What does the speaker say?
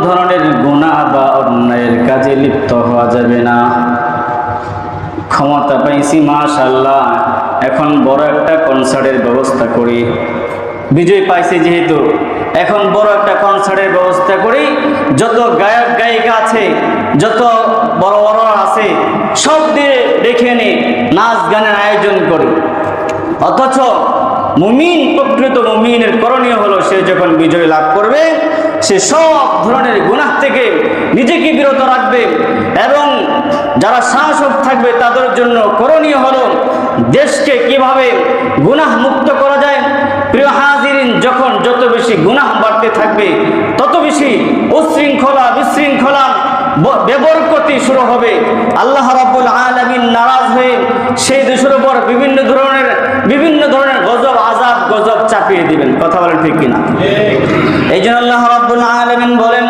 ধরনের গুনাহ বা অন্যায়ের কাজে লিপ্ত হওয়া যাবে না। ক্ষমতা পাইছি মাশাআল্লাহ, এখন বড় একটা কনসার্টের ব্যবস্থা করি। বিজয় পাইছি যেহেতু এখন বড় একটা কনসার্টের ব্যবস্থা করি। যত গায়ক গায়িকা আছে, যত বড় বড় আছে, সব দিয়ে ডেকে এনে নাচ গানের আয়োজন করি। অথচ মুমিন, প্রকৃত মুমিনের করণীয় হলো সে যখন বিজয় লাভ করবে সে সব ধরনের গুনাহ থেকে নিজেকে বিরত রাখবে এবং যারা শাসক থাকবে তাদের জন্য করণীয় হলো দেশকে কিভাবে গুনাহ মুক্ত করা যায়। প্রিয় হাজিরিন, যখন যত বেশি গুনাহ বাড়তে থাকবে তত বেশি উশৃঙ্খলা, বিশৃঙ্খলা, বেবরকতি শুরু হবে। আল্লাহ রাব্বুল আলামিন নারাজ হয়ে সেই দেশের উপর বিভিন্ন ধরনের গজব, আযাব, গজব চাপিয়ে দিবেন। কথা বলেন ঠিক কিনা? এই জন্য আল্লাহ রাব্বুল আলামিন বলেন,